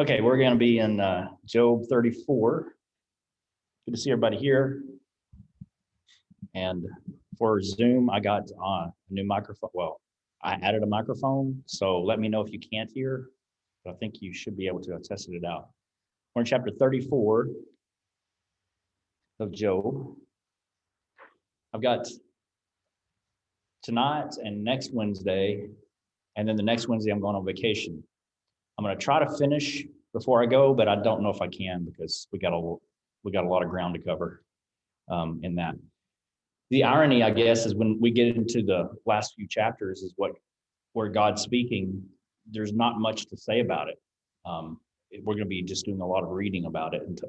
Okay, we're going to be in Job 34. Good to see everybody here. And for Zoom, I got a new microphone. Well, I added a microphone, so let me know if you can't hear. But I think you should be able to test it out. We're in chapter 34 of Job. I've got tonight and next Wednesday, and then the next Wednesday I'm going on vacation. I'm going to try to finish before I go, but I don't know if I can because we got a lot of ground to cover in that. The irony, I guess, is when we get into the last few chapters is where God's speaking, there's not much to say about it. We're going to be just doing a lot of reading about it and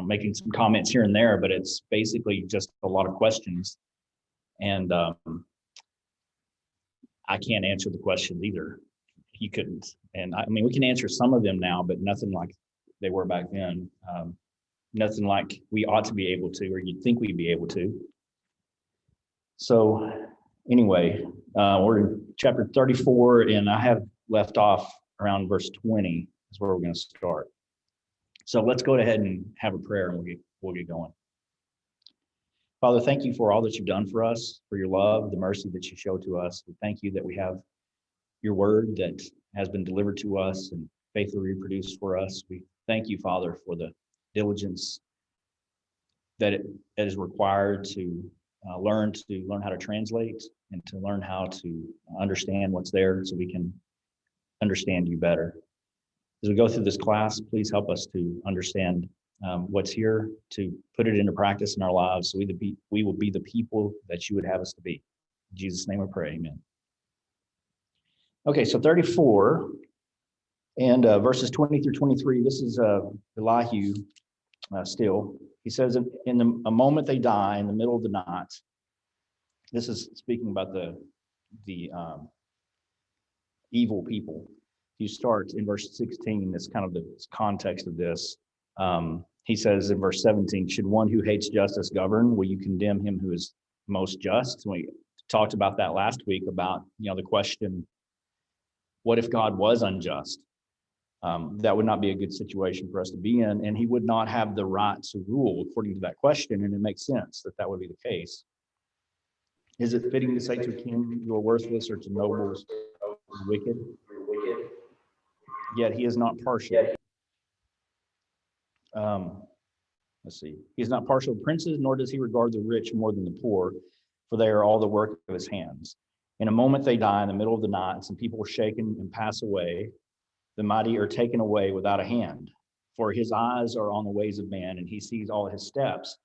making some comments here and there, but it's basically just a lot of questions. And I can't answer the questions either. You couldn't. And I mean, we can answer some of them now, but nothing like they were back then. Nothing like we ought to be able to, or you'd think we'd be able to. So anyway, we're in chapter 34, and I have left off around verse 20 is where we're going to start. So let's go ahead and have a prayer, and we'll get going. Father, thank you for all that you've done for us, for your love, the mercy that you show to us. We thank you that we have your word that has been delivered to us and faithfully reproduced for us. We thank you, Father, for the diligence that it is required to learn how to translate and to learn how to understand what's there so we can understand you better. As we go through this class, please help us to understand what's here, to put it into practice in our lives so we will be the people that you would have us to be. In Jesus' name we pray, amen. Okay, so 34 and verses 20 through 23, this is Elihu still. He says, a moment they die in the middle of the night. This is speaking about the evil people. You start in verse 16, that's kind of the context of this. He says in verse 17, should one who hates justice govern? Will you condemn him who is most just? And we talked about that last week about, the question, what if God was unjust? That would not be a good situation for us to be in, and he would not have the right to rule according to that question, and it makes sense that would be the case. Is it fitting to say to a king, you are worthless, or to nobles, wicked? Yet he is not partial. Let's see. He is not partial to princes, nor does he regard the rich more than the poor, for they are all the work of his hands. In a moment they die in the middle of the night, and some people are shaken and pass away. The mighty are taken away without a hand, for his eyes are on the ways of man, and he sees all his steps.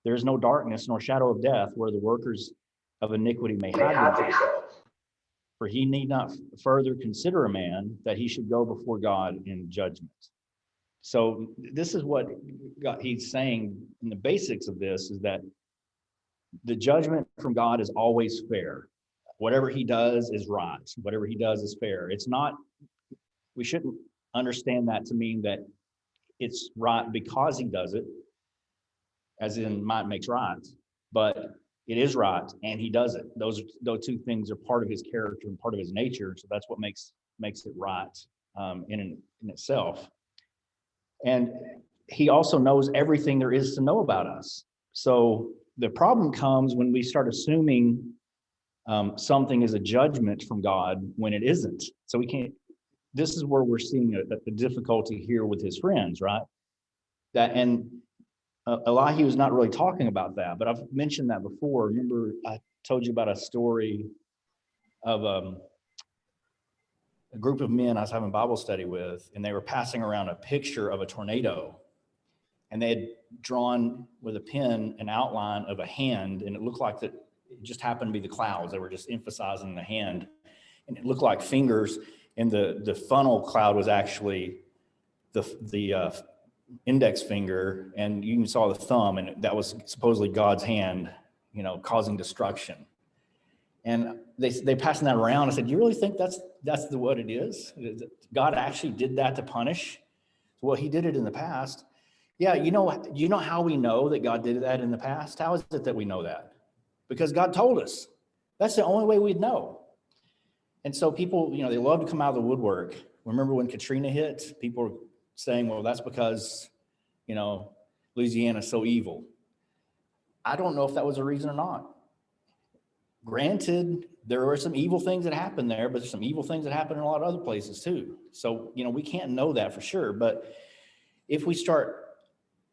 There is no darkness nor shadow of death where the workers of iniquity may hide themselves. For he need not further consider a man that he should go before God in judgment. So this is what he's saying in the basics of this, is that the judgment from God is always fair. Whatever he does is right. Whatever he does is fair. It's not, we shouldn't understand that to mean that it's right because he does it, as in might makes right, but it is right and he does it. Those two things are part of his character and part of his nature, so that's what makes it right in itself. And he also knows everything there is to know about us. So the problem comes when we start assuming something is a judgment from God when it isn't. So we can't. This is where we're seeing a difficulty here with his friends, right? Elihu is not really talking about that, but I've mentioned that before. Remember, I told you about a story of a group of men I was having Bible study with, and they were passing around a picture of a tornado, and they had drawn with a pen an outline of a hand, and it looked like that it just happened to be the clouds. They were just emphasizing the hand, and it looked like fingers. And the funnel cloud was actually the index finger, and you saw the thumb, and that was supposedly God's hand, causing destruction. And they passing that around. I said, "You really think that's what it is? God actually did that to punish? Well, he did it in the past. Yeah, you know how we know that God did that in the past? How is it that we know that? Because God told us. That's the only way we'd know." And so people, they love to come out of the woodwork. Remember when Katrina hit? People saying, well, that's because, Louisiana's so evil. I don't know if that was a reason or not. Granted, there were some evil things that happened there, but there's some evil things that happen in a lot of other places too. So, we can't know that for sure. But if we start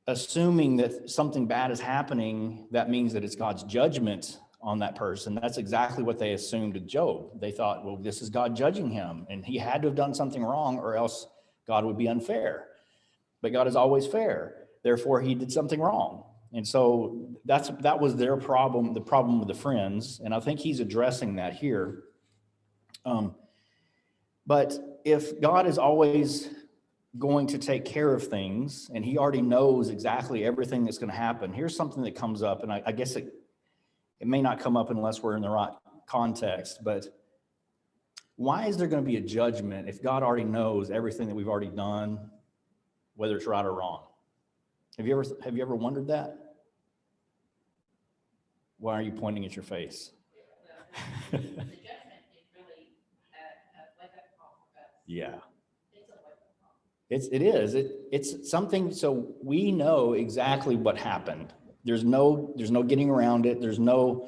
assuming that something bad is happening, that means that it's God's judgment on that person. That's exactly what they assumed with Job. They thought, well, this is God judging him, and he had to have done something wrong, or else God would be unfair. But God is always fair. Therefore, he did something wrong. And so that was their problem, the problem with the friends. And I think he's addressing that here. But if God is always going to take care of things, and he already knows exactly everything that's going to happen, here's something that comes up, and I guess it may not come up unless we're in the right context, but why is there going to be a judgment if God already knows everything that we've already done, whether it's right or wrong? Have you ever wondered that? Why are you pointing at your face? The judgment is really a wake-up call for us. Yeah. It's a wake-up call. It is. It's something, so we know exactly what happened. There's no getting around it. There's no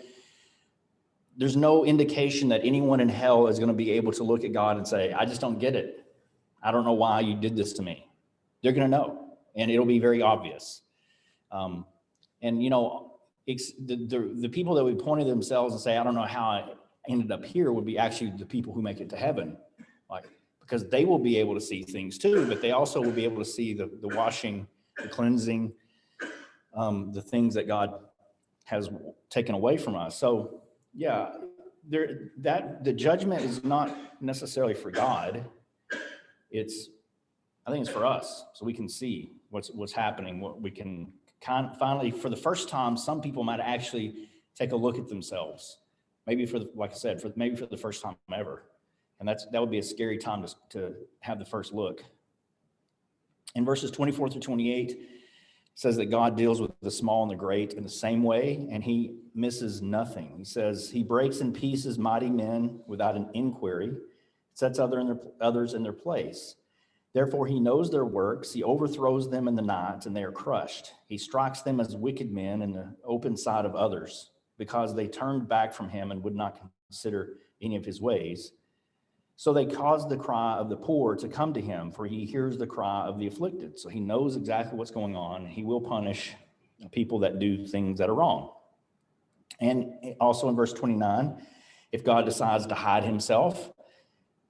indication that anyone in hell is going to be able to look at God and say, I just don't get it. I don't know why you did this to me. They're going to know, and it'll be very obvious. The people that would point to themselves and say, I don't know how I ended up here, would be actually the people who make it to heaven. Because they will be able to see things too, but they also will be able to see the washing, the cleansing, the things that God has taken away from us. So yeah, the judgment is not necessarily for God. I think it's for us, so we can see what's happening, what we can finally, for the first time, some people might actually take a look at themselves, maybe like I said, maybe for the first time ever. And that would be a scary time to have the first look. In verses 24 through 28, it says that God deals with the small and the great in the same way, and he misses nothing. He says he breaks in pieces mighty men without an inquiry, sets others in their place. Therefore, he knows their works. He overthrows them in the night, and they are crushed. He strikes them as wicked men in the open sight of others, because they turned back from him and would not consider any of his ways. So they caused the cry of the poor to come to him, for he hears the cry of the afflicted. So he knows exactly what's going on. He will punish people that do things that are wrong. And also in verse 29, if God decides to hide himself,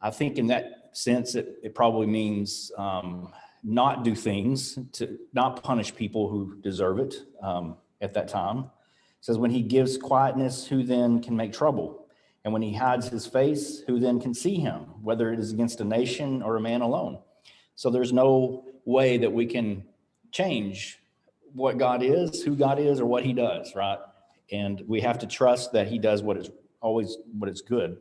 I think in that sense, it probably means not do things, to not punish people who deserve it at that time. It says, when he gives quietness, who then can make trouble? And when he hides his face, who then can see him, whether it is against a nation or a man alone? So there's no way that we can change what God is, who God is, or what he does, right? And we have to trust that he does what is good.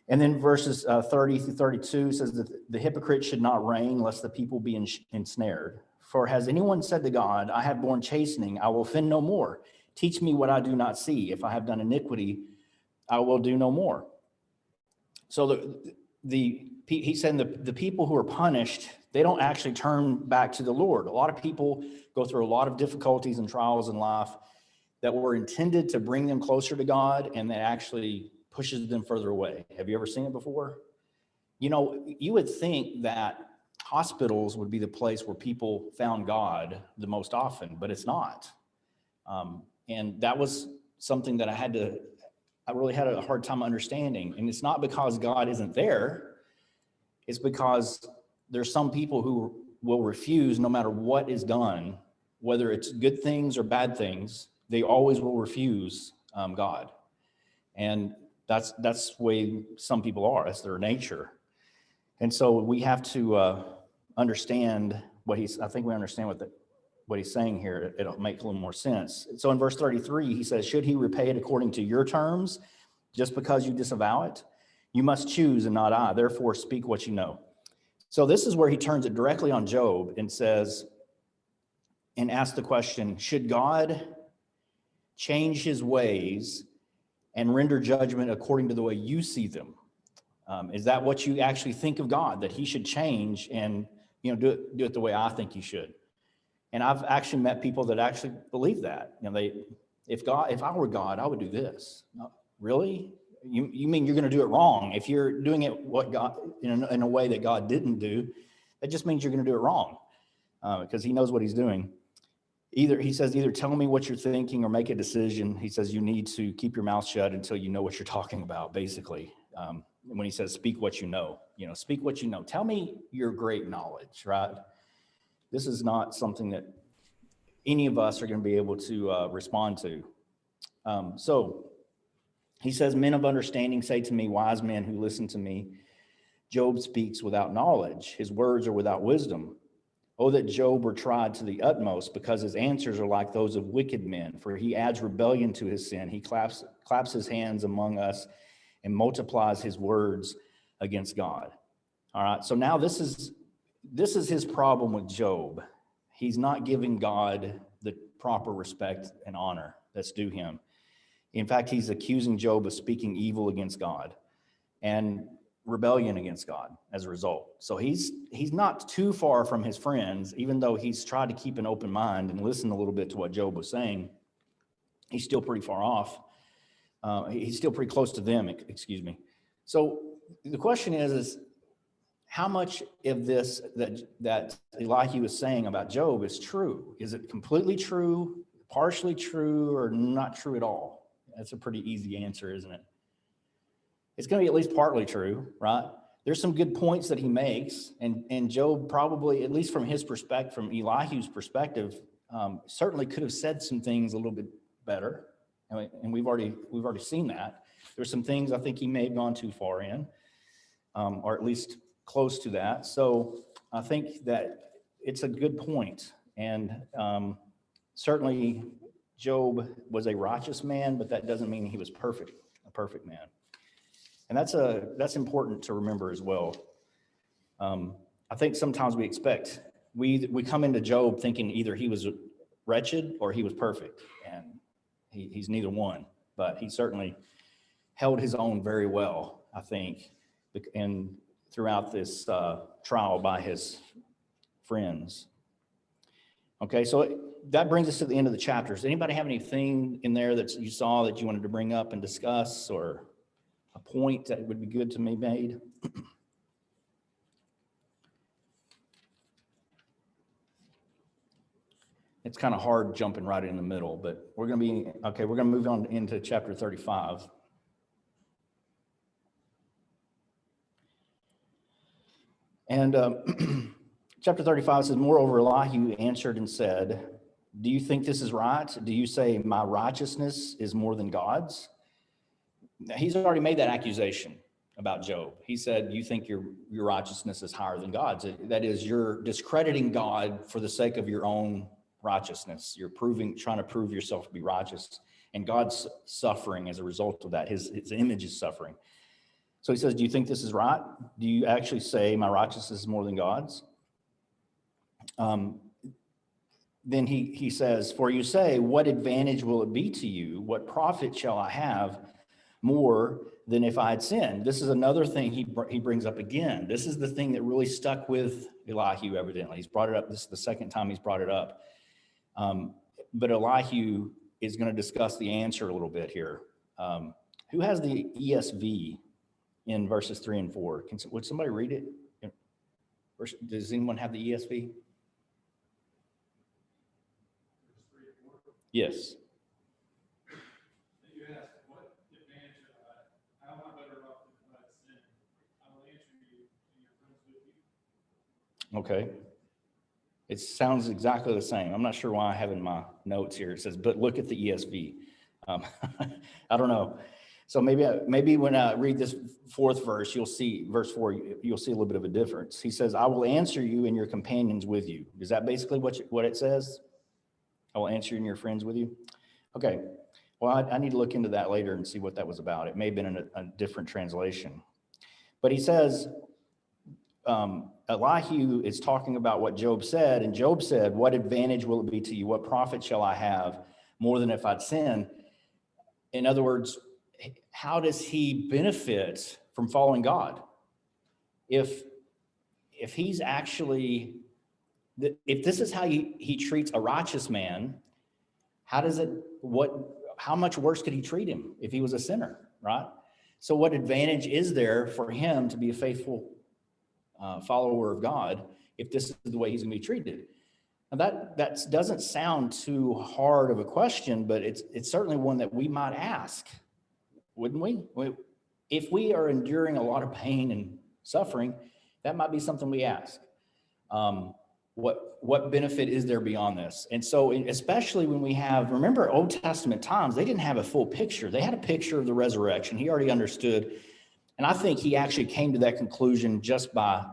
And then verses 30 through 32 says that the hypocrite should not reign, lest the people be ensnared. For has anyone said to God, I have borne chastening, I will offend no more. Teach me what I do not see. If I have done iniquity, I will do no more. So he's saying the people who are punished, they don't actually turn back to the Lord. A lot of people go through a lot of difficulties and trials in life that were intended to bring them closer to God, and that actually pushes them further away. Have you ever seen it before? You would think that hospitals would be the place where people found God the most often, but it's not. And that was something that I really had a hard time understanding. And it's not because God isn't there. It's because there's some people who will refuse no matter what is done, whether it's good things or bad things, they always will refuse God. And that's the way some people are. That's their nature. And so we have to understand I think we understand what he's saying here. It'll make a little more sense. So in verse 33, he says, should he repay it according to your terms, just because you disavow it? You must choose and not I. Therefore, speak what you know. So this is where he turns it directly on Job and says, and asks the question, should God change his ways and render judgment according to the way you see them? Is that what you actually think of God, that he should change and, do it the way I think you should. And I've actually met people that actually believe that. If I were God, I would do this. No, really? You mean you're going to do it wrong? If you're doing it what God in a way that God didn't do, that just means you're going to do it wrong, because he knows what he's doing. He says, either tell me what you're thinking or make a decision. He says you need to keep your mouth shut until you know what you're talking about, basically. When he says speak what you know, speak what you know. Tell me your great knowledge, right? This is not something that any of us are going to be able to respond to. So he says, men of understanding say to me, wise men who listen to me, Job speaks without knowledge. His words are without wisdom. Oh, that Job were tried to the utmost, because his answers are like those of wicked men. For he adds rebellion to his sin. He claps his hands among us and multiplies his words against God. All right, so now this is his problem with Job. He's not giving God the proper respect and honor that's due him. In fact, he's accusing Job of speaking evil against God and rebellion against God as a result. So he's not too far from his friends, even though he's tried to keep an open mind and listen a little bit to what Job was saying. He's still pretty far off. He's still pretty close to them, excuse me. So the question is how much of this that Elihu is saying about Job is true? Is it completely true, partially true, or not true at all? That's a pretty easy answer, isn't it? It's going to be at least partly true, right? There's some good points that he makes, and Job probably, at least from his perspective, from Elihu's perspective, certainly could have said some things a little bit better, and we've already seen that. There's some things I think he may have gone too far in, or at least close to that. So I think that it's a good point, and certainly Job was a righteous man, but that doesn't mean he was a perfect man. And that's important to remember as well. I think sometimes we come into Job thinking either he was wretched or he was perfect, and he's neither one. But he certainly held his own very well, I think, and throughout this trial by his friends. Okay, so that brings us to the end of the chapter. Does anybody have anything in there that you saw that you wanted to bring up and discuss, or a point that would be good to be made? It's kind of hard jumping right in the middle, but we're going to move on into chapter 35. And chapter 35 says, moreover, Elihu answered and said, do you think this is right? Do you say my righteousness is more than God's? Now, he's already made that accusation about Job. He said, you think your righteousness is higher than God's. That is, you're discrediting God for the sake of your own righteousness. You're trying to prove yourself to be righteous, and God's suffering as a result of that. His image is suffering. So he says, do you think this is right? Do you actually say my righteousness is more than God's? Then he says, for you say, what advantage will it be to you? What profit shall I have more than if I had sinned? This is another thing he brings up again. This is the thing that really stuck with Elihu, evidently. He's brought it up. This is the second time he's brought it up. But Elihu is going to discuss the answer a little bit here. Who has the ESV in verses 3 and 4? Would somebody read it? Does anyone have the ESV? Yes. You ask, what advantage how am I better off if I sin? I will answer you and your friends with you. Okay. It sounds exactly the same. I'm not sure why I have in my notes here. It says, but look at the ESV. I don't know. So maybe when I read this fourth verse, you'll see, verse 4, you'll see a little bit of a difference. He says, I will answer you and your companions with you. Is that basically what it says? I will answer you and your friends with you. Okay. Well, I need to look into that later and see what that was about. It may have been in a different translation. But he says, Elihu is talking about what Job said, and Job said, what advantage will it be to you? What profit shall I have more than if I'd sin? In other words, how does he benefit from following God? If if he's actually, if this is how he treats a righteous man, how much worse could he treat him if he was a sinner, right? So what advantage is there for him to be a faithful follower of God if this is the way he's going to be treated? Now that doesn't sound too hard of a question, but it's certainly one that we might ask, wouldn't we? If we are enduring a lot of pain and suffering, that might be something we ask. What benefit is there beyond this? And so, especially when we remember Old Testament times, they didn't have a full picture. They had a picture of the resurrection. He already understood. And I think he actually came to that conclusion just by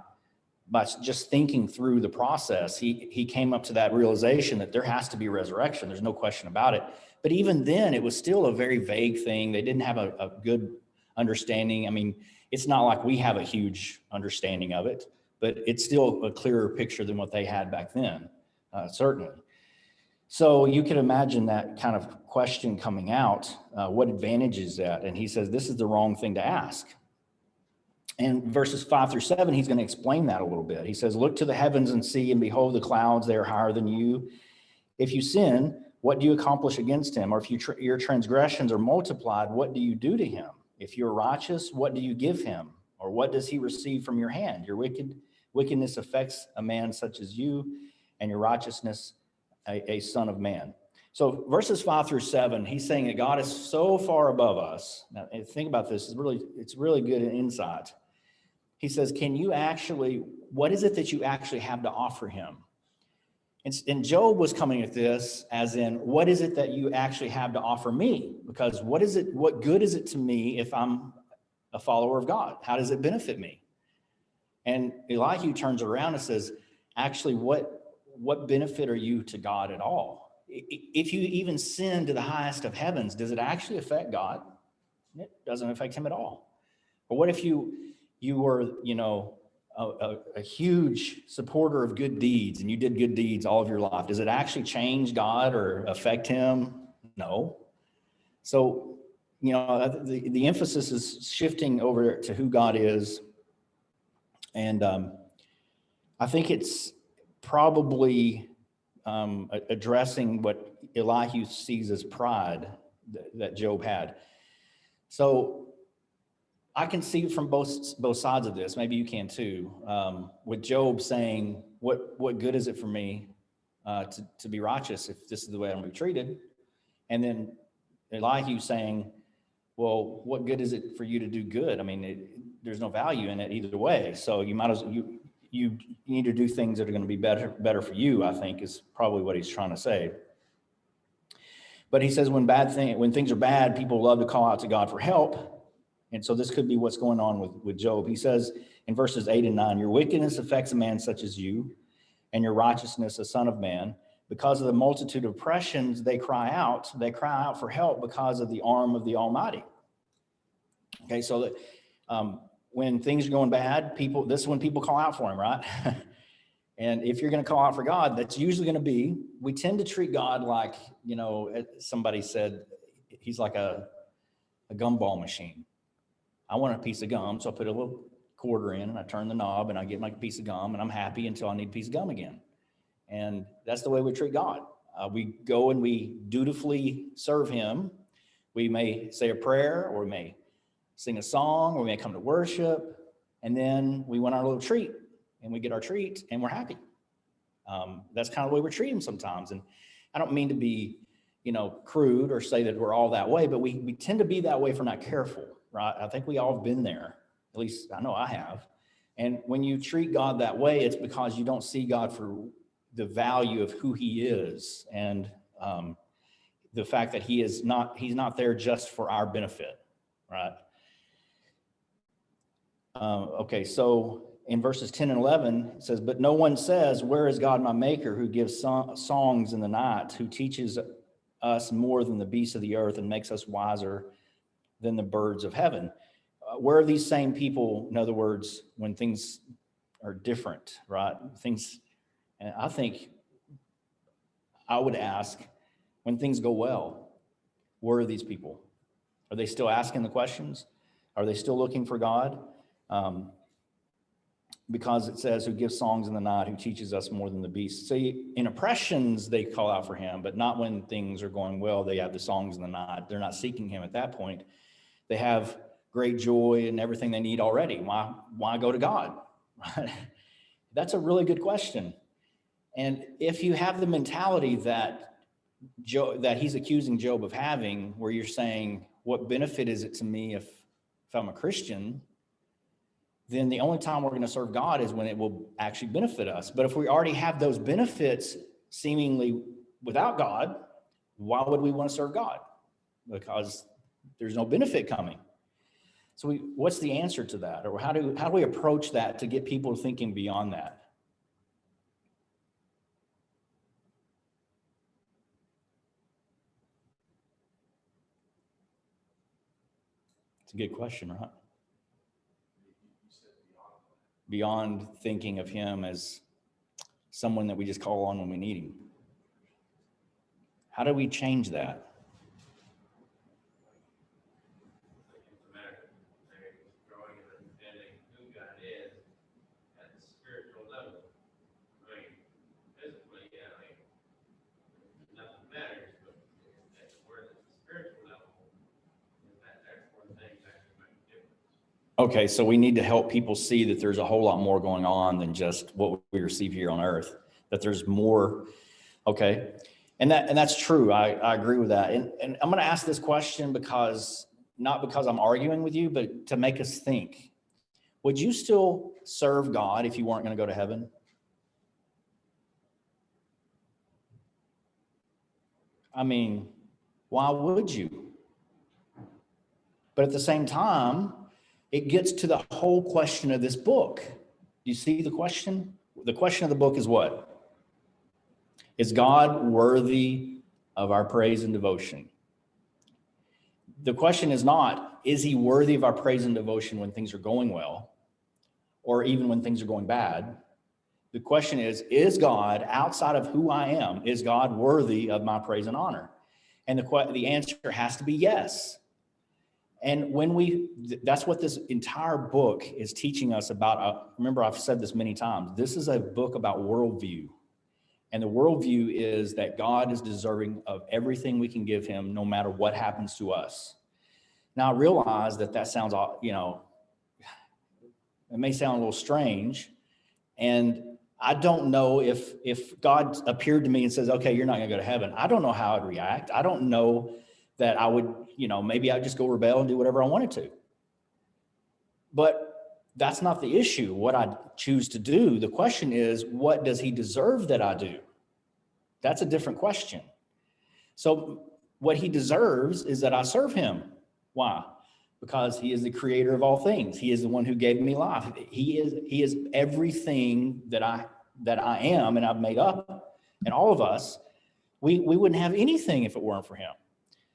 just thinking through the process. He came up to that realization that there has to be resurrection. There's no question about it. But even then, it was still a very vague thing. They didn't have a good understanding. I mean, it's not like we have a huge understanding of it, but it's still a clearer picture than what they had back then, certainly. So you can imagine that kind of question coming out, what advantage is that? And he says, this is the wrong thing to ask. And verses 5-7, he's going to explain that a little bit. He says, look to the heavens and see, and behold the clouds, they are higher than you. If you sin, what do you accomplish against him? Or if your transgressions are multiplied, what do you do to him? If you're righteous, what do you give him? Or what does he receive from your hand? Your wickedness affects a man such as you, and your righteousness a son of man. So verses 5-7, he's saying that God is so far above us. Now, think about this. It's really good insight. He says, what is it that you actually have to offer him? And Job was coming at this as in, what is it that you actually have to offer me? Because what good is it to me if I'm a follower of God? How does it benefit me? And Elihu turns around and says, actually, what benefit are you to God at all? If you even sin to the highest of heavens, does it actually affect God? It doesn't affect him at all. But what if you were, a huge supporter of good deeds and you did good deeds all of your life? Does it actually change God or affect him? No. So, the emphasis is shifting over to who God is. And I think it's probably addressing what Elihu sees as pride that Job had. So I can see from both sides of this. Maybe you can too. With Job saying, "What good is it for me to be righteous if this is the way I'm going to be treated?" And then Elihu saying, "Well, what good is it for you to do good? I mean, there's no value in it either way. So you might as you need to do things that are going to be better for you." I think is probably what he's trying to say. But he says when things are bad, people love to call out to God for help. And so this could be what's going on with Job. He says in verses 8 and 9, your wickedness affects a man such as you, and your righteousness a son of man. Because of the multitude of oppressions, they cry out for help because of the arm of the Almighty. Okay, so that when things are going bad, this is when people call out for him, right? And if you're going to call out for God, that's usually going to be, we tend to treat God like, somebody said, he's like a gumball machine. I want a piece of gum, so I put a little quarter in and I turn the knob and I get my piece of gum and I'm happy until I need a piece of gum again. And that's the way we treat God. We go and we dutifully serve him. We may say a prayer, or we may sing a song, or we may come to worship, and then we want our little treat, and we get our treat, and we're happy. That's kind of the way we treat him sometimes. And I don't mean to be, crude or say that we're all that way, but we tend to be that way if we're not careful, right? I think we all have been there. At least I know I have. And when you treat God that way, it's because you don't see God for the value of who he is, and the fact that he's not there just for our benefit, right? Okay, so in verses 10 and 11, it says, but no one says, where is God my maker, who gives songs in the night, who teaches us more than the beasts of the earth and makes us wiser than the birds of heaven? Where are these same people, in other words, when things are different, right? And I think I would ask, when things go well, where are these people? Are they still asking the questions? Are they still looking for God? because it says, who gives songs in the night, who teaches us more than the beast. See, in oppressions, they call out for him, but not when things are going well. They have the songs in the night. They're not seeking him at that point. They have great joy and everything they need already. Why go to God? That's a really good question. And if you have the mentality that he's accusing Job of having, where you're saying, what benefit is it to me if I'm a Christian? Then the only time we're going to serve God is when it will actually benefit us. But if we already have those benefits seemingly without God, why would we want to serve God? Because there's no benefit coming. So what's the answer to that? Or how do we approach that to get people thinking beyond that? It's a good question, right? Beyond thinking of him as someone that we just call on when we need him. How do we change that? Growing and understanding who God is at the spiritual level. I mean, physically, yeah, I mean, nothing matters, but that's where the spiritual level is, that's where things actually make a difference. Okay, so we need to help people see that there's a whole lot more going on than just what we receive here on earth, that there's more. Okay, and that's true. I agree with that. And I'm going to ask this question not because I'm arguing with you, but to make us think. Would you still serve God if you weren't going to go to heaven? I mean, why would you? But at the same time, it gets to the whole question of this book. Do you see the question? The question of the book is what? Is God worthy of our praise and devotion? The question is not, is he worthy of our praise and devotion when things are going well, or even when things are going bad? The question is God, outside of who I am, is God worthy of my praise and honor? And the answer has to be yes. And that's what this entire book is teaching us about. Remember, I've said this many times. This is a book about worldview. And the worldview is that God is deserving of everything we can give him, no matter what happens to us. Now, I realize that sounds, it may sound a little strange. And I don't know if God appeared to me and says, okay, you're not going to go to heaven. I don't know how I'd react. I don't know that I would, maybe I'd just go rebel and do whatever I wanted to. But that's not the issue, what I choose to do. The question is, what does he deserve that I do? That's a different question. So what he deserves is that I serve him. Why? Because he is the creator of all things. He is the one who gave me life. He is everything that I am and I've made up. And all of us, we wouldn't have anything if it weren't for him.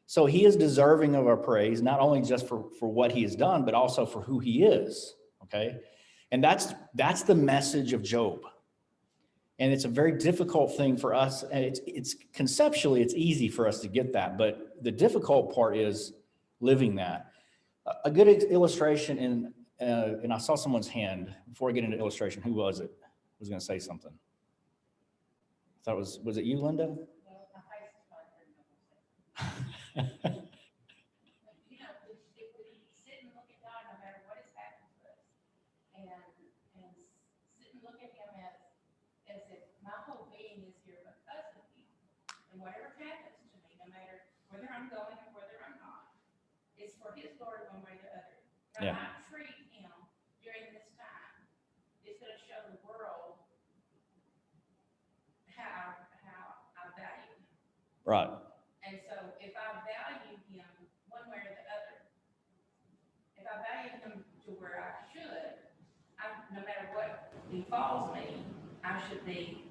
So he is deserving of our praise, not only just for what he has done, but also for who he is. Okay. And that's the message of Job. And it's a very difficult thing for us. And it's conceptually, it's easy for us to get that, but the difficult part is living that. A good illustration and I saw someone's hand before I get into illustration. Who was it? Who was going to say something? I thought was it you, Linda? Well, my face is like, if we sit and look at God, no matter what has happened to us, and sit and look at him as if my whole being is here because of him, and whatever happens to me, no matter whether I'm going or whether I'm not, it's for his glory one way or the other. How Yeah. I treat him during this time is going to show the world how I value him. Right. And so if I value him one way or the other, if I value him to where I should, no matter what befalls me, I should be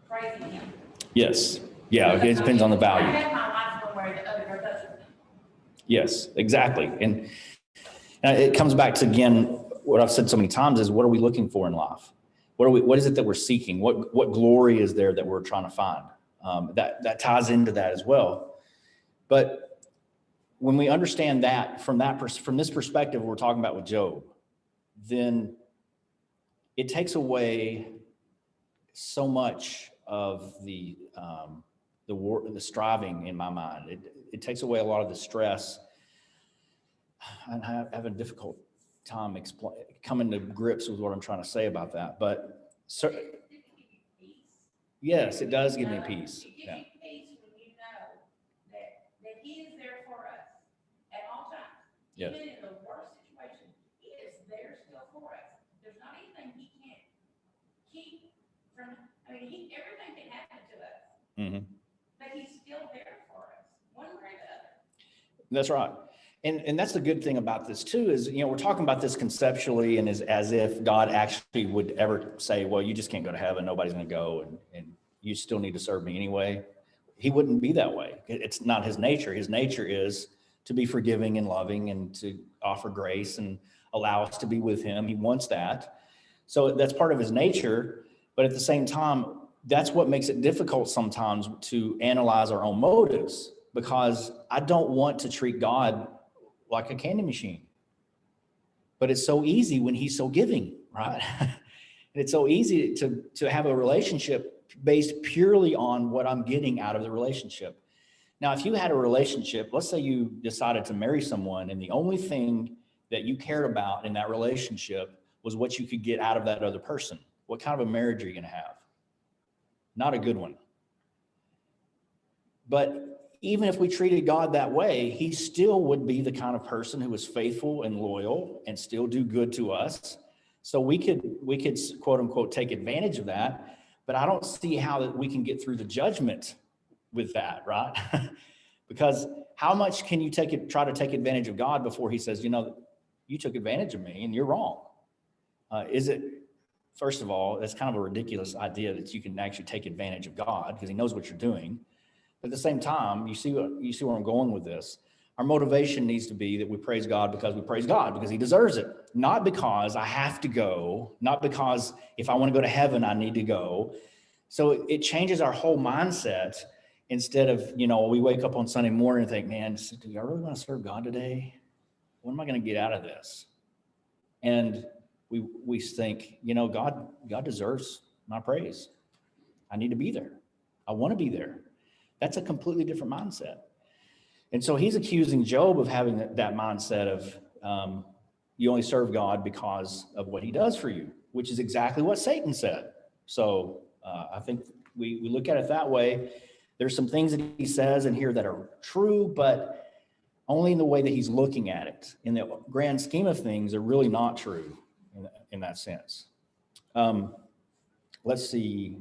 praising him. Yes. Yeah. Okay. It depends on the value. I have my life one way or the other because of him. Yes, exactly. And it comes back to, again, what I've said so many times is, what are we looking for in life? What is it that we're seeking? What glory is there that we're trying to find? That ties into that as well. But when we understand that from this perspective we're talking about with Job, then it takes away so much of the striving in my mind. It takes away a lot of the stress. And I have a difficult time coming to grips with what I'm trying to say about that. But yes, it does give me peace. It gives you peace when you know that he is there for us at all times. Yeah. Even in the worst situation, he is there still for us. There's not anything he can't keep from, everything can happen to us. Mm-hmm. But he's still there for us, one way or the other. That's right. And that's the good thing about this too, is, we're talking about this conceptually and as if God actually would ever say, well, you just can't go to heaven. Nobody's going to go and you still need to serve me anyway. He wouldn't be that way. It's not his nature. His nature is to be forgiving and loving and to offer grace and allow us to be with him. He wants that. So that's part of his nature. But at the same time, that's what makes it difficult sometimes to analyze our own motives, because I don't want to treat God like a candy machine. But it's so easy when he's so giving, right? And it's so easy to have a relationship based purely on what I'm getting out of the relationship. Now, if you had a relationship, let's say you decided to marry someone and the only thing that you cared about in that relationship was what you could get out of that other person, what kind of a marriage are you going to have? Not a good one. But even if we treated God that way, he still would be the kind of person who is faithful and loyal and still do good to us. So we could quote unquote take advantage of that, but I don't see how that we can get through the judgment with that, right? Because how much can you try to take advantage of God before he says, you took advantage of me and you're wrong? First of all, that's kind of a ridiculous idea that you can actually take advantage of God because he knows what you're doing. But at the same time, you see where I'm going with this. Our motivation needs to be that we praise God because he deserves it. Not because I have to go, not because if I want to go to heaven, I need to go. So it changes our whole mindset. Instead of, we wake up on Sunday morning and think, man, do I really want to serve God today? What am I going to get out of this? And we think, God deserves my praise. I need to be there. I want to be there. That's a completely different mindset. And so he's accusing Job of having that mindset of you only serve God because of what he does for you, which is exactly what Satan said. So I think we look at it that way. There's some things that he says in here that are true, but only in the way that he's looking at it. In the grand scheme of things, they're really not true in that sense. Let's see.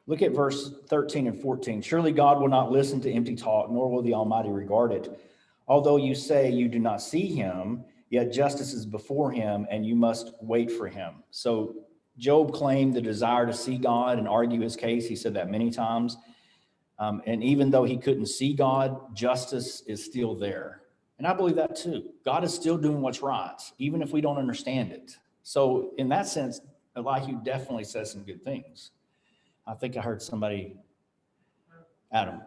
Look at verse 13 and 14. Surely God will not listen to empty talk, nor will the Almighty regard it. Although you say you do not see him, yet justice is before him, and you must wait for him. So Job claimed the desire to see God and argue his case. He said that many times. And even though he couldn't see God, justice is still there. And I believe that too. God is still doing what's right, even if we don't understand it. So in that sense, Elihu definitely says some good things. I think I heard somebody, Adam.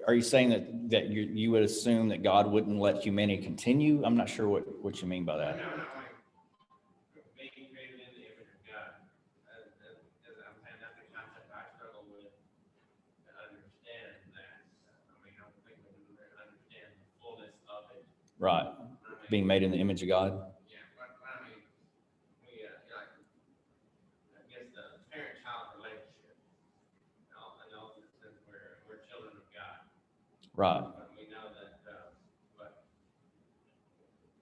Are you saying that you would assume that God wouldn't let humanity continue? I'm not sure what you mean by that. Right. Being made in the image of God. Yeah, but I mean, we, like, I guess the parent-child relationship, I know since we're children of God, Right. but we know that, but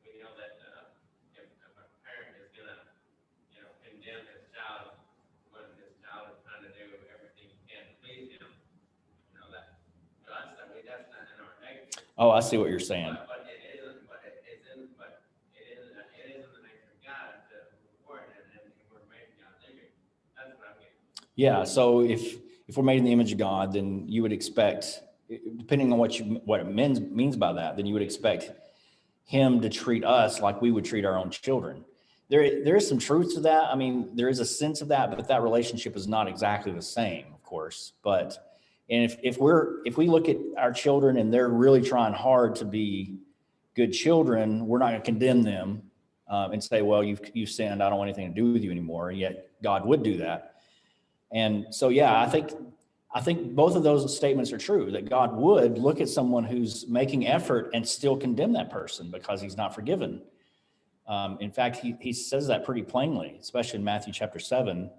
we know that, if a parent is gonna, condemn his child when his child is trying to do everything he can to please him, that, that's, I mean, that's not in our nature. Oh, I see what you're saying. But it isn't, but it is in the nature of God to reward it, and we're made in God's image. That's what I mean. Yeah. So if we're made in the image of God, then you would expect, depending on what it means by that, then you would expect him to treat us like we would treat our own children. There is some truth to that. I mean, there is a sense of that, but that relationship is not exactly the same, of course. But and if we look at our children and they're really trying hard to be good children, we're not going to condemn them and say, well, you've sinned, I don't want anything to do with you anymore. And yet God would do that. And so, yeah, I think both of those statements are true, that God would look at someone who's making effort and still condemn that person because he's not forgiven. In fact, he says that pretty plainly, especially in Matthew chapter 7,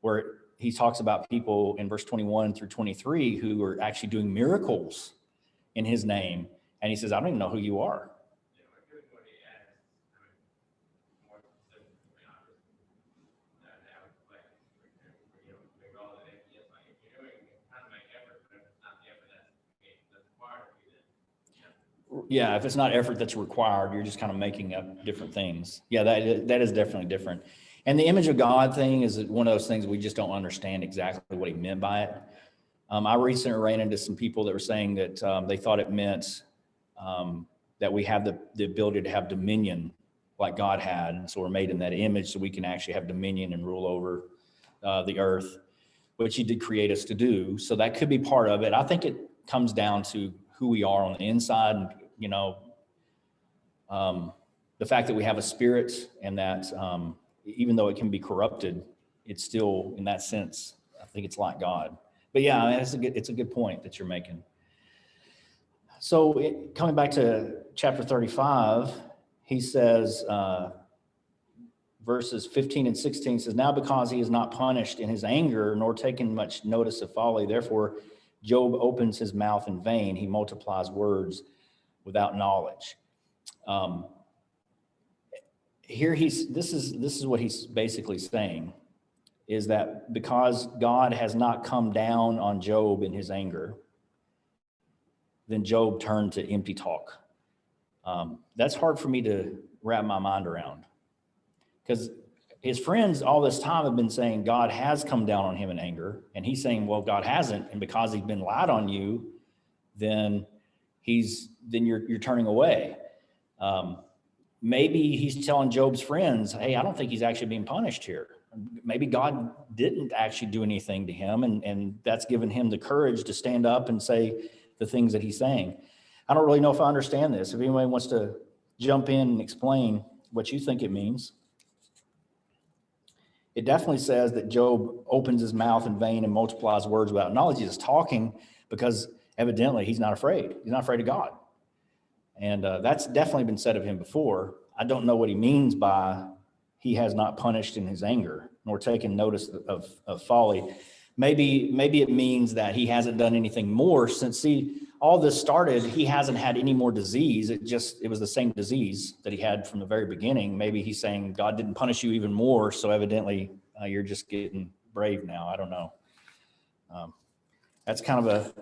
where he talks about people in verse 21 through 23 who are actually doing miracles in his name. And he says, I don't even know who you are. Yeah, if it's not effort that's required, you're just kind of making up different things. Yeah, that is definitely different. And the image of God thing is one of those things we just don't understand exactly what he meant by it. I recently ran into some people that were saying that they thought it meant that we have the ability to have dominion like God had. And so we're made in that image so we can actually have dominion and rule over the earth, which he did create us to do. So that could be part of it. I think it comes down to who we are on the inside, and the fact that we have a spirit, and that even though it can be corrupted, it's still, in that sense, I think it's like God. But yeah, I mean, it's a good point that you're making. So coming back to chapter 35, he says, verses 15 and 16 says, now because he is not punished in his anger, nor taken much notice of folly, therefore Job opens his mouth in vain. He multiplies words without knowledge. Here this is what he's basically saying, is that because God has not come down on Job in his anger, then Job turned to empty talk. That's hard for me to wrap my mind around, because his friends all this time have been saying God has come down on him in anger, and he's saying, well, God hasn't, and because he's been lied on you, then you're turning away. Maybe he's telling Job's friends, hey, I don't think he's actually being punished here. Maybe God didn't actually do anything to him, and that's given him the courage to stand up and say the things that he's saying. I don't really know if I understand this. If anybody wants to jump in and explain what you think it means. It definitely says that Job opens his mouth in vain and multiplies words without knowledge. He's talking because evidently he's not afraid. He's not afraid of God. And that's definitely been said of him before. I don't know what he means by he has not punished in his anger, nor taken notice of folly. Maybe it means that he hasn't done anything more since all this started. He hasn't had any more disease. It was the same disease that he had from the very beginning. Maybe he's saying God didn't punish you even more, so evidently you're just getting brave now. I don't know. That's kind of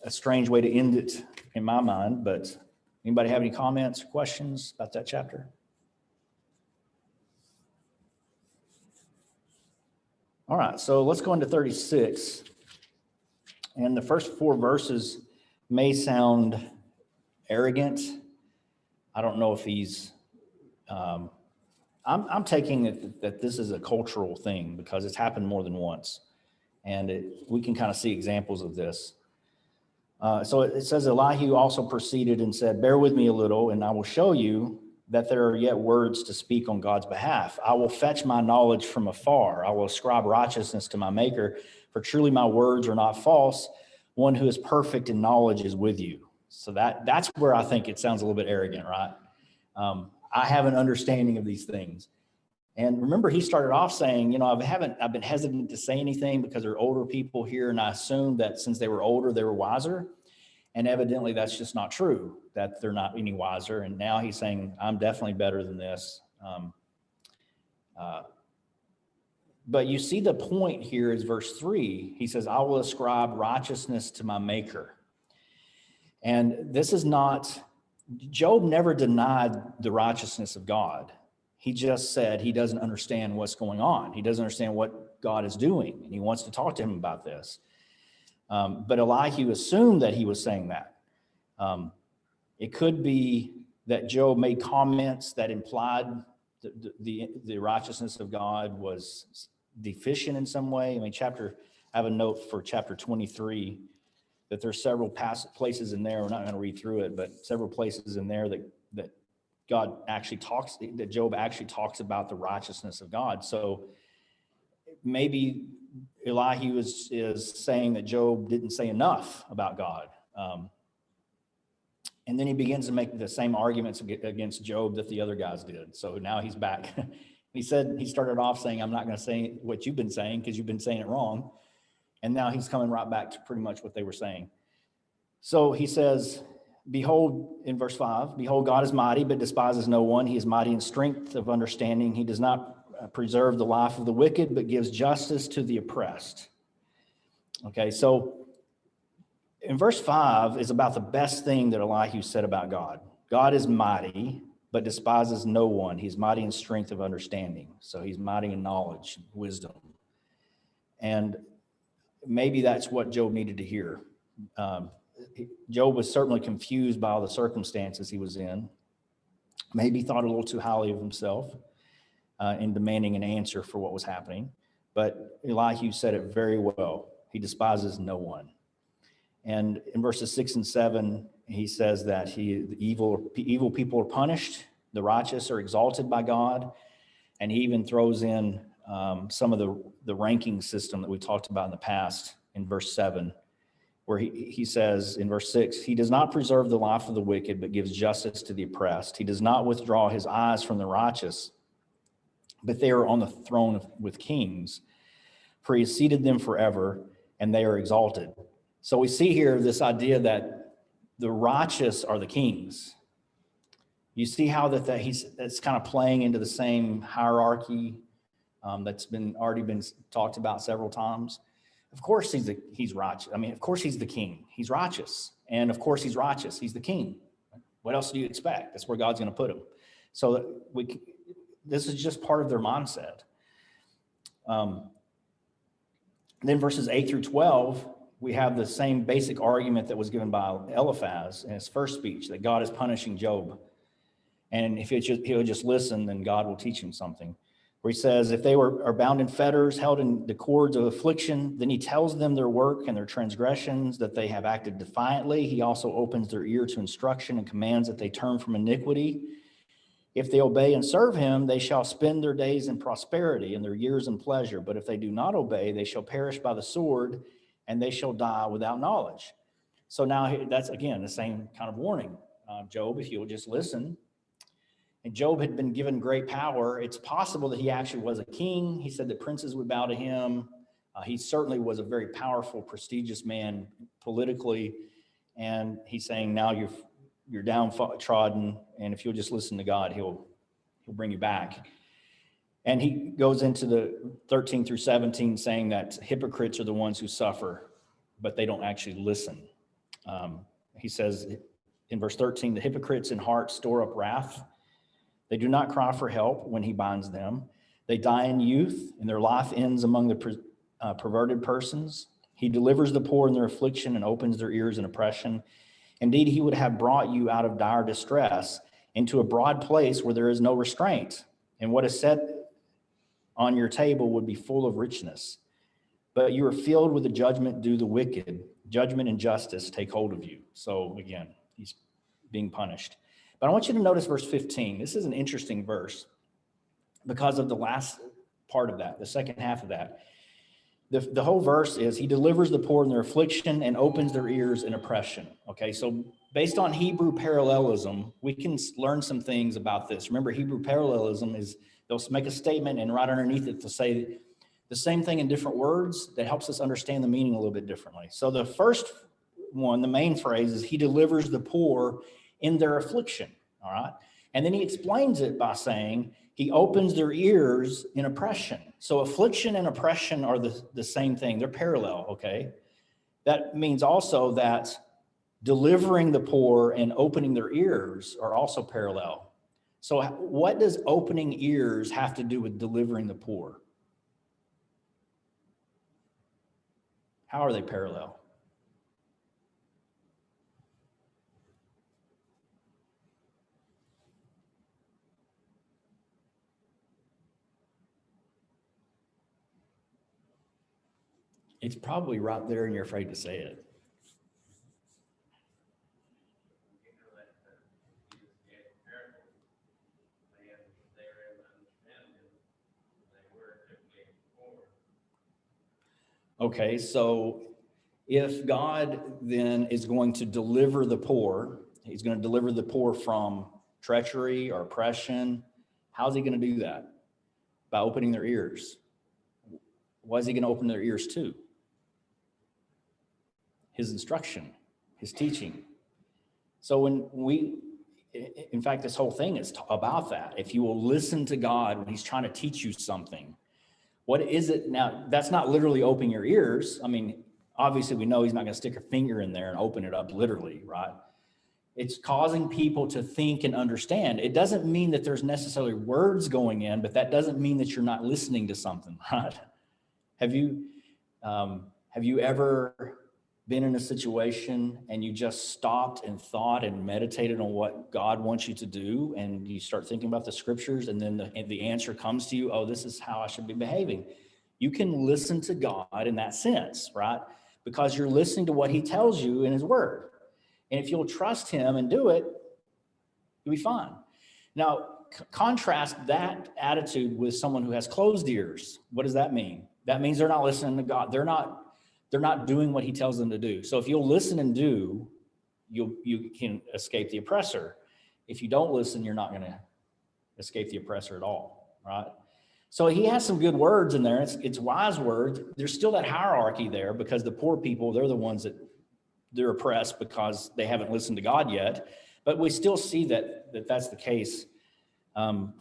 a strange way to end it in my mind, but anybody have any comments or questions about that chapter? All right, so let's go into 36. And the first 4 verses may sound arrogant. I don't know if he's, I'm taking it that this is a cultural thing because it's happened more than once. And we can kind of see examples of this. So it says, Elihu also proceeded and said, bear with me a little, and I will show you that there are yet words to speak on God's behalf. I will fetch my knowledge from afar. I will ascribe righteousness to my maker, for truly my words are not false. One who is perfect in knowledge is with you. So that's where I think it sounds a little bit arrogant, right? I have an understanding of these things. And remember, he started off saying, you know, I've been hesitant to say anything because there are older people here, and I assumed that since they were older, they were wiser. And evidently that's just not true, that they're not any wiser. And now he's saying, I'm definitely better than this. But you see the point here is verse 3. He says, I will ascribe righteousness to my maker. And this is not, Job never denied the righteousness of God. He just said he doesn't understand what's going on. He doesn't understand what God is doing, and he wants to talk to him about this. But Elihu assumed that he was saying that. It could be that Job made comments that implied the righteousness of God was deficient in some way. I mean, I have a note for chapter 23 that there's several places in there. We're not going to read through it, but several places in there that God actually that Job actually talks about the righteousness of God. So maybe Elihu is saying that Job didn't say enough about God. And then he begins to make the same arguments against Job that the other guys did. So now he's back. He started off saying, I'm not going to say what you've been saying because you've been saying it wrong. And now he's coming right back to pretty much what they were saying. So he says, behold, in verse 5, behold, God is mighty, but despises no one. He is mighty in strength of understanding. He does not preserve the life of the wicked, but gives justice to the oppressed. Okay, so in verse 5 is about the best thing that Elihu said about God. God is mighty, but despises no one. He's mighty in strength of understanding. So he's mighty in knowledge, wisdom. And maybe that's what Job needed to hear. Job was certainly confused by all the circumstances he was in. Maybe thought a little too highly of himself in demanding an answer for what was happening. But Elihu said it very well. He despises no one. And in verses 6 and 7, he says that the evil people are punished, the righteous are exalted by God, and he even throws in some of the ranking system that we talked about in the past in verse 7, where he says in verse 6, he does not preserve the life of the wicked, but gives justice to the oppressed. He does not withdraw his eyes from the righteous, but they are on the throne with kings, for he has seated them forever, and they are exalted. So we see here this idea that the righteous are the kings. You see how that's kind of playing into the same hierarchy that's already been talked about several times. Of course he's righteous. I mean, of course he's the king. He's righteous. And of course he's righteous. He's the king. What else do you expect? That's where God's going to put him. So this is just part of their mindset. Then verses 8 through 12, we have the same basic argument that was given by Eliphaz in his first speech, that God is punishing Job. And if he'll just listen, then God will teach him something. Where he says, if they are bound in fetters, held in the cords of affliction, then he tells them their work and their transgressions, that they have acted defiantly. He also opens their ear to instruction and commands that they turn from iniquity. If they obey and serve him, they shall spend their days in prosperity and their years in pleasure. But if they do not obey, they shall perish by the sword, and they shall die without knowledge. So now that's, again, the same kind of warning. Job, if you'll just listen. And Job had been given great power. It's possible that he actually was a king. He said that princes would bow to him. He certainly was a very powerful, prestigious man politically. And he's saying, now you're downtrodden, and if you'll just listen to God, he'll bring you back. And he goes into the 13 through 17 saying that hypocrites are the ones who suffer, but they don't actually listen. He says in verse 13, the hypocrites in heart store up wrath. They do not cry for help when he binds them. They die in youth, and their life ends among the perverted persons. He delivers the poor in their affliction and opens their ears in oppression. Indeed, he would have brought you out of dire distress into a broad place where there is no restraint. And what is set on your table would be full of richness. But you are filled with the judgment due the wicked. Judgment and justice take hold of you. So again, he's being punished. But I want you to notice verse 15. This is an interesting verse because of the last part of that, the second half of that. the whole verse is he delivers the poor in their affliction and opens their ears in oppression. Okay, so based on Hebrew parallelism, we can learn some things about this. Remember, Hebrew parallelism is they'll make a statement and right underneath it they'll say the same thing in different words that helps us understand the meaning a little bit differently. So the first one, the main phrase is he delivers the poor in their affliction, all right? And then he explains it by saying he opens their ears in oppression. So affliction and oppression are the same thing. They're parallel, okay? That means also that delivering the poor and opening their ears are also parallel. So what does opening ears have to do with delivering the poor? How are they parallel? It's probably right there and you're afraid to say it. You know that Jesus gave a parable, and they were able to understand him, they were typically poor. Okay, so if God then is going to deliver the poor, he's going to deliver the poor from treachery or oppression, how's he going to do that? By opening their ears. Why is he going to open their ears to? His instruction, his teaching. So in fact, this whole thing is about that. If you will listen to God when he's trying to teach you something, what is it now? That's not literally open your ears. I mean, obviously we know he's not going to stick a finger in there and open it up literally, right? It's causing people to think and understand. It doesn't mean that there's necessarily words going in, but that doesn't mean that you're not listening to something, right? Have you ever been in a situation and you just stopped and thought and meditated on what God wants you to do, and you start thinking about the scriptures, and then the answer comes to you, oh, this is how I should be behaving. You can listen to God in that sense, right? Because you're listening to what he tells you in his word. And if you'll trust him and do it, you'll be fine. Now, contrast that attitude with someone who has closed ears. What does that mean? That means they're not listening to God. They're not doing what he tells them to do. So if you'll listen and do, you can escape the oppressor. If you don't listen, you're not going to escape the oppressor at all, right? So he has some good words in there. It's wise words. There's still that hierarchy there because the poor people, they're the ones that they're oppressed because they haven't listened to God yet. But we still see that's the case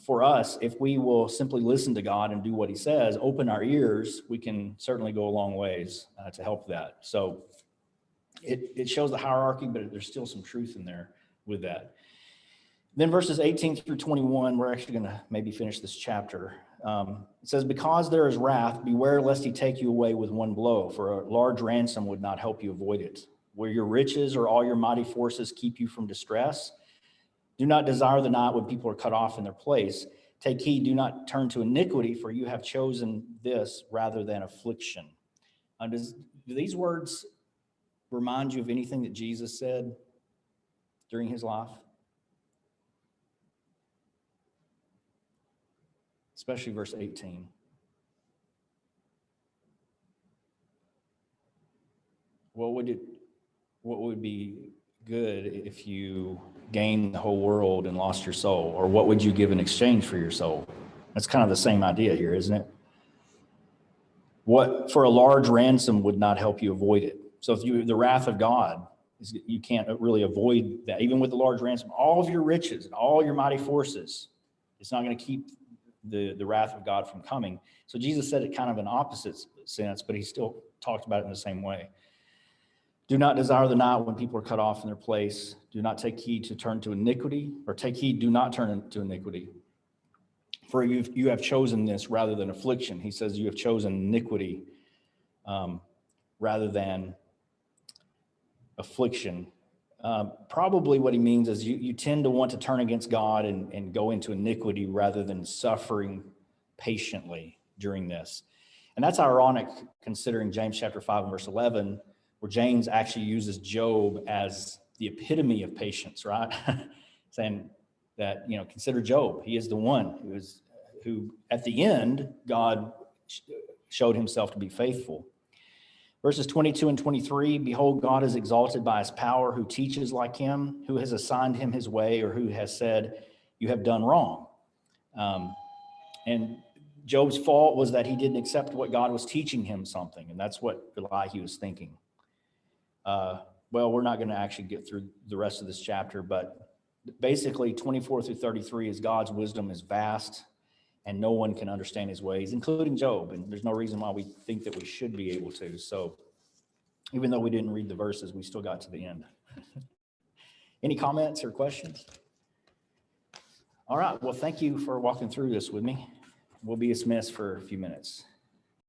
for us. If we will simply listen to God and do what he says, open our ears, we can certainly go a long ways to help that. So it shows the hierarchy, but there's still some truth in there with that. Then verses 18 through 21, we're actually going to maybe finish this chapter. It says, because there is wrath, beware lest he take you away with one blow, for a large ransom would not help you avoid it. Where your riches or all your mighty forces keep you from distress, do not desire the night when people are cut off in their place. Take heed, do not turn to iniquity, for you have chosen this rather than affliction. Do these words remind you of anything that Jesus said during his life? Especially verse 18. What would be good if you gained the whole world and lost your soul? Or what would you give in exchange for your soul? That's kind of the same idea here, isn't it? What for a large ransom would not help you avoid it. So if the wrath of God, you can't really avoid that. Even with the large ransom, all of your riches and all your mighty forces, it's not going to keep the wrath of God from coming. So Jesus said it kind of in opposite sense, but he still talked about it in the same way. Do not desire the night when people are cut off in their place. Do not take heed to turn to iniquity, or take heed, do not turn to iniquity. For you have chosen this rather than affliction. He says you have chosen iniquity rather than affliction. Probably what he means is you tend to want to turn against God and go into iniquity rather than suffering patiently during this. And that's ironic considering James chapter 5 and verse 11, where James actually uses Job as the epitome of patience, right? Saying that, consider Job. He is the one who at the end, God showed himself to be faithful. Verses 22 and 23, behold, God is exalted by his power, who teaches like him, who has assigned him his way, or who has said, you have done wrong. And Job's fault was that he didn't accept what God was teaching him something, and that's what Elihu was thinking. Well, we're not going to actually get through the rest of this chapter, but basically 24 through 33 is God's wisdom is vast, and no one can understand his ways, including Job. And there's no reason why we think that we should be able to. So even though we didn't read the verses, we still got to the end. Any comments or questions? All right. Well, thank you for walking through this with me. We'll be dismissed for a few minutes.